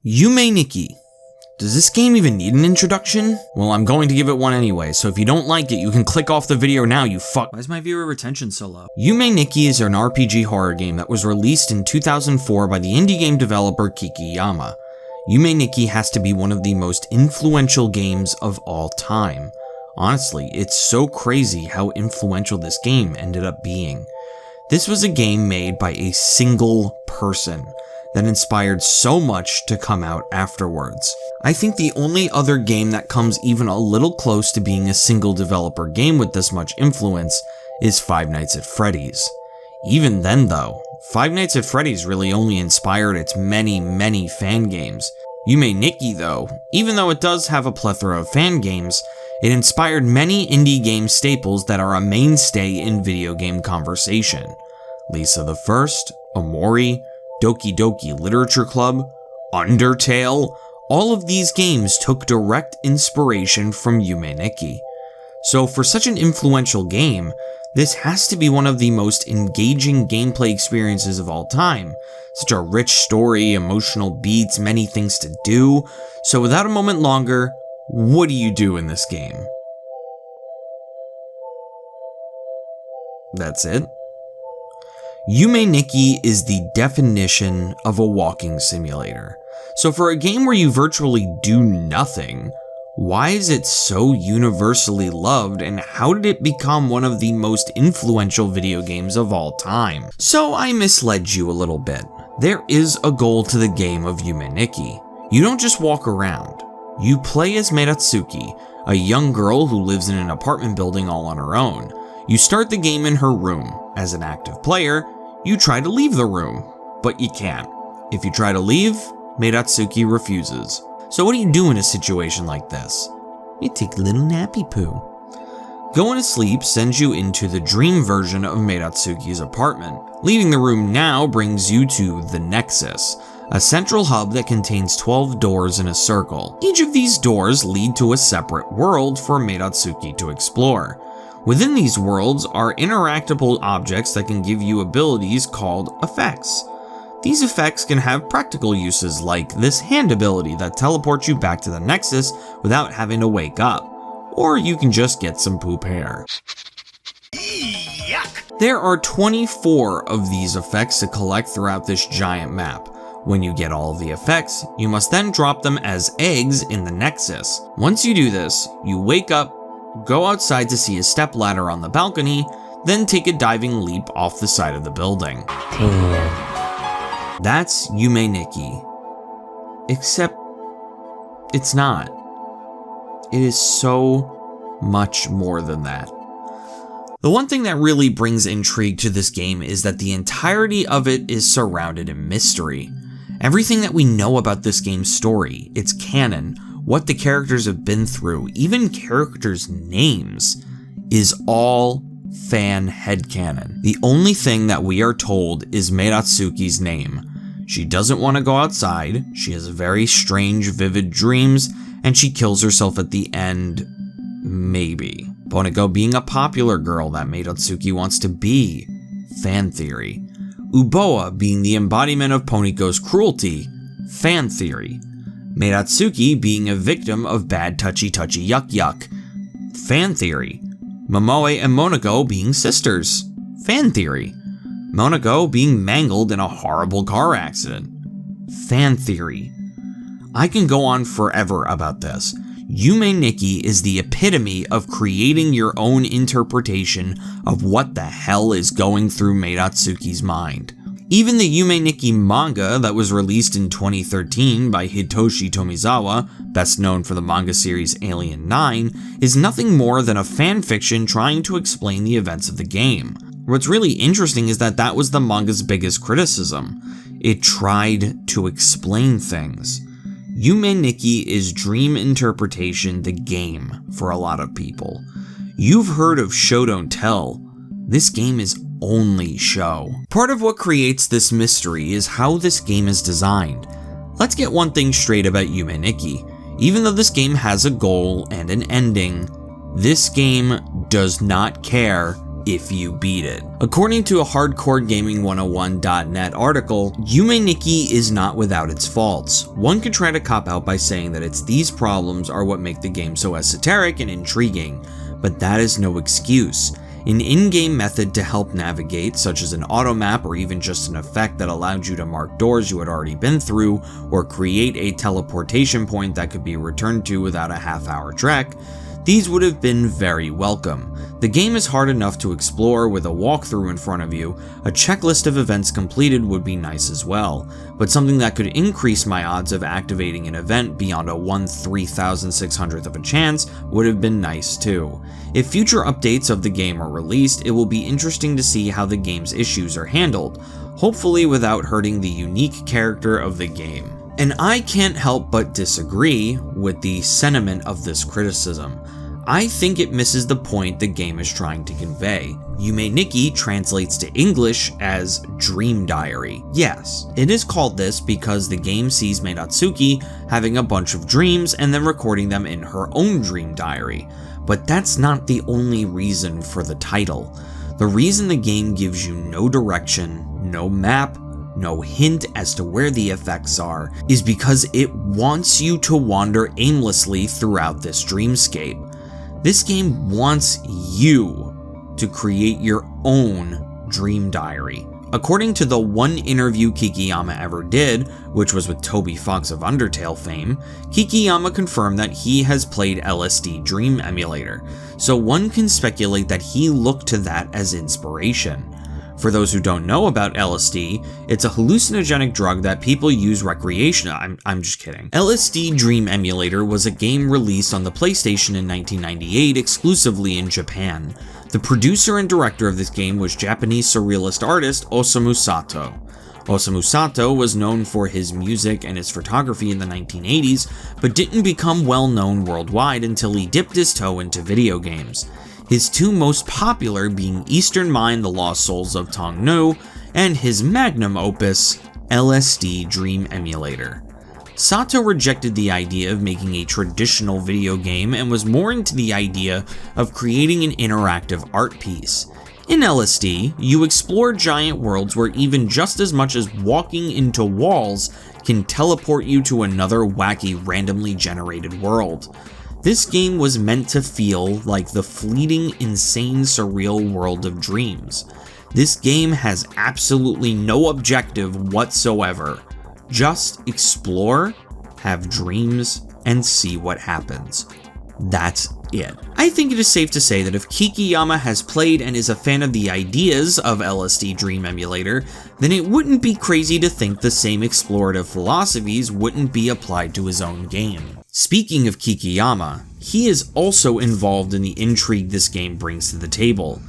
Yume Nikki. Does this game even need an introduction? Well, I'm going to give it one anyway, so if you don't like it, you can click off the video now, you fuck. Why is my viewer retention so low? Yume Nikki is an RPG horror game that was released in 2004 by the indie game developer Kikiyama. Yume Nikki has to be one of the most influential games of all time. Honestly, it's so crazy how influential this game ended up being. This was a game made by a single person that inspired so much to come out afterwards. I think the only other game that comes even a little close to being a single developer game with this much influence is Five Nights at Freddy's. Even then though, Five Nights at Freddy's really only inspired its many fan games. Yume Nikki though, even though it does have a plethora of fan games, it inspired many indie game staples that are a mainstay in video game conversation. Lisa the First, Omori, Doki Doki Literature Club, Undertale, all of these games took direct inspiration from Yume Nikki. So for such an influential game, this has to be one of the most engaging gameplay experiences of all time. Such a rich story, emotional beats, many things to do. So without a moment longer, what do you do in this game? That's it. Yume Nikki is the definition of a walking simulator. So for a game where you virtually do nothing, why is it so universally loved, and how did it become one of the most influential video games of all time? So I misled you a little bit. There is a goal to the game of Yume Nikki. You don't just walk around. You play as Metatsuki, a young girl who lives in an apartment building all on her own. You start the game in her room. As an active player, you try to leave the room, but you can't. If you try to leave, Metatsuki refuses. So what do you do in a situation like this? You take a little nappy poo. Going to sleep sends you into the dream version of Metatsuki's apartment. Leaving the room now brings you to the Nexus, a central hub that contains 12 doors in a circle. Each of these doors lead to a separate world for Metatsuki to explore. Within these worlds are interactable objects that can give you abilities called effects. These effects can have practical uses like this hand ability that teleports you back to the Nexus without having to wake up, or you can just get some poop hair. Yuck. There are 24 of these effects to collect throughout this giant map. When you get all of the effects, you must then drop them as eggs in the Nexus. Once you do this, you wake up, go outside to see a stepladder on the balcony, then take a diving leap off the side of the building. That's Yume Nikki. Except, it's not. It is so much more than that. The one thing that really brings intrigue to this game is that the entirety of it is surrounded in mystery. Everything that we know about this game's story, its canon, what the characters have been through, even characters' names, is all fan headcanon. The only thing that we are told is Metatsuki's name. She doesn't want to go outside, she has very strange, vivid dreams, and she kills herself at the end, maybe. Poniko being a popular girl that Metatsuki wants to be, fan theory. Uboa being the embodiment of Poniko's cruelty, fan theory. Metatsuki being a victim of bad touchy yuck yuck, fan theory. Momoe and Monoko being sisters, fan theory. Monoko being mangled in a horrible car accident, fan theory. I can go on forever about this. Yume Nikki is the epitome of creating your own interpretation of what the hell is going through Metatsuki's mind. Even the Yume Nikki manga that was released in 2013 by Hitoshi Tomizawa, best known for the manga series Alien 9, is nothing more than a fanfiction trying to explain the events of the game. What's really interesting is that that was the manga's biggest criticism. It tried to explain things. Yume Nikki is dream interpretation the game for a lot of people. You've heard of show don't tell. This game is only show. Part of what creates this mystery is how this game is designed. Let's get one thing straight about Yume Nikki. Even though this game has a goal and an ending, this game does not care if you beat it. According to a HardcoreGaming101.net article, Yume Nikki is not without its faults. One could try to cop out by saying that it's these problems are what make the game so esoteric and intriguing, but that is no excuse. An in-game method to help navigate, such as an auto map or even just an effect that allowed you to mark doors you had already been through, or create a teleportation point that could be returned to without a half-hour trek, these would have been very welcome. The game is hard enough to explore with a walkthrough in front of you. A checklist of events completed would be nice as well, but something that could increase my odds of activating an event beyond a 1/3600th of a chance would have been nice too. If future updates of the game are released, it will be interesting to see how the game's issues are handled, hopefully without hurting the unique character of the game. And I can't help but disagree with the sentiment of this criticism. I think it misses the point the game is trying to convey. Yume Nikki translates to English as Dream Diary. Yes, it is called this because the game sees Mei Natsuki having a bunch of dreams and then recording them in her own dream diary. But that's not the only reason for the title. The reason the game gives you no direction, no map, no hint as to where the effects are, is because it wants you to wander aimlessly throughout this dreamscape. This game wants you to create your own dream diary. According to the one interview Kikiyama ever did, which was with Toby Fox of Undertale fame, Kikiyama confirmed that he has played LSD Dream Emulator, so one can speculate that he looked to that as inspiration. For those who don't know about LSD, it's a hallucinogenic drug that people use recreationally. I'm just kidding. LSD Dream Emulator was a game released on the PlayStation in 1998 exclusively in Japan. The producer and director of this game was Japanese surrealist artist Osamu Sato. Osamu Sato was known for his music and his photography in the 1980s, but didn't become well known worldwide until he dipped his toe into video games. His two most popular being Eastern Mind: The Lost Souls of Tong Nu, and his magnum opus, LSD Dream Emulator. Sato rejected the idea of making a traditional video game and was more into the idea of creating an interactive art piece. In LSD, you explore giant worlds where even just as much as walking into walls can teleport you to another wacky randomly generated world. This game was meant to feel like the fleeting, insane, surreal world of dreams. This game has absolutely no objective whatsoever. Just explore, have dreams, and see what happens. That's it. I think it is safe to say that if Kikiyama has played and is a fan of the ideas of LSD Dream Emulator, then it wouldn't be crazy to think the same explorative philosophies wouldn't be applied to his own game. Speaking of Kikiyama, he is also involved in the intrigue this game brings to the table.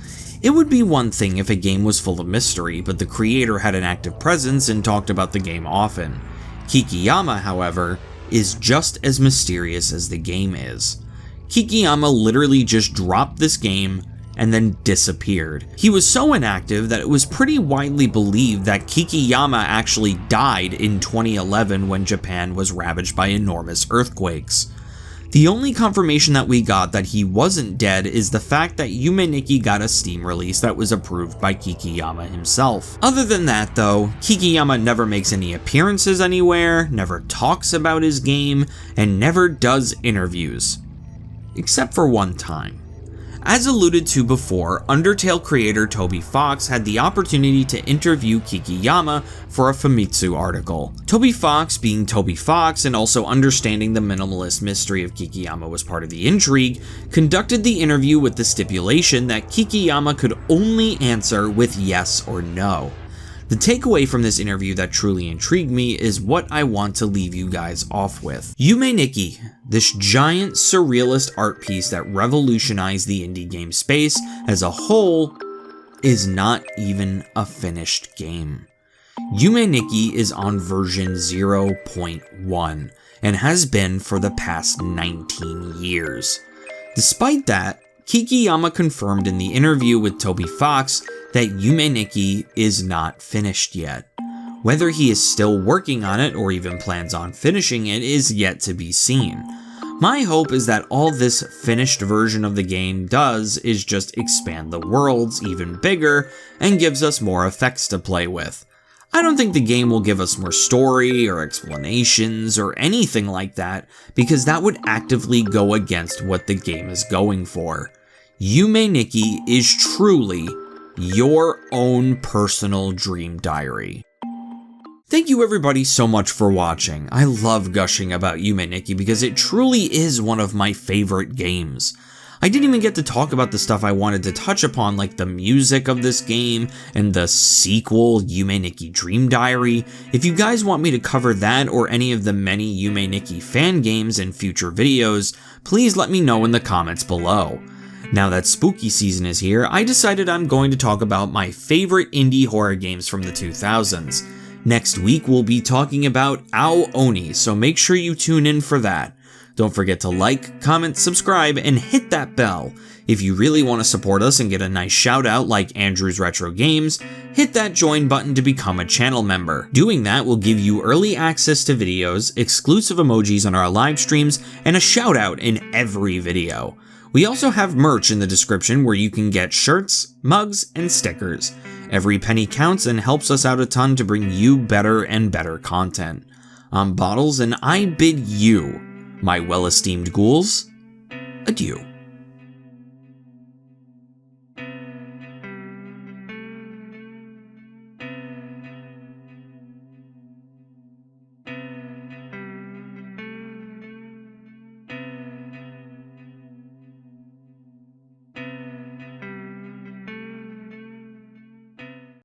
It would be one thing if a game was full of mystery, but the creator had an active presence and talked about the game often. Kikiyama, however, is just as mysterious as the game is. Kikiyama literally just dropped this game and then disappeared. He was so inactive that it was pretty widely believed that Kikiyama actually died in 2011 when Japan was ravaged by enormous earthquakes. The only confirmation that we got that he wasn't dead is the fact that Yume Nikki got a Steam release that was approved by Kikiyama himself. Other than that though, Kikiyama never makes any appearances anywhere, never talks about his game, and never does interviews. Except for one time. As alluded to before, Undertale creator Toby Fox had the opportunity to interview Kikiyama for a Famitsu article. Toby Fox, being Toby Fox and also understanding the minimalist mystery of Kikiyama was part of the intrigue, conducted the interview with the stipulation that Kikiyama could only answer with yes or no. The takeaway from this interview that truly intrigued me is what I want to leave you guys off with. Yume Nikki, this giant surrealist art piece that revolutionized the indie game space as a whole, is not even a finished game. Yume Nikki is on version 0.1 and has been for the past 19 years. Despite that, Kikiyama confirmed in the interview with Toby Fox that Yume Nikki is not finished yet. Whether he is still working on it or even plans on finishing it is yet to be seen. My hope is that all this finished version of the game does is just expand the worlds even bigger and gives us more effects to play with. I don't think the game will give us more story or explanations or anything like that, because that would actively go against what the game is going for. Yume Nikki is truly your own personal dream diary. Thank you everybody so much for watching. I love gushing about Yume Nikki because it truly is one of my favorite games. I didn't even get to talk about the stuff I wanted to touch upon, like the music of this game and the sequel, Yume Nikki Dream Diary. If you guys want me to cover that or any of the many Yume Nikki fan games in future videos, please let me know in the comments below. Now that spooky season is here, I decided I'm going to talk about my favorite indie horror games from the 2000s. Next week we'll be talking about Ao Oni, so make sure you tune in for that. Don't forget to like, comment, subscribe, and hit that bell. If you really want to support us and get a nice shout out like Andrew's Retro Games, hit that join button to become a channel member. Doing that will give you early access to videos, exclusive emojis on our live streams, and a shout out in every video. We also have merch in the description where you can get shirts, mugs, and stickers. Every penny counts and helps us out a ton to bring you better and better content. I'm Bottles, and I bid you, my well-esteemed ghouls, adieu.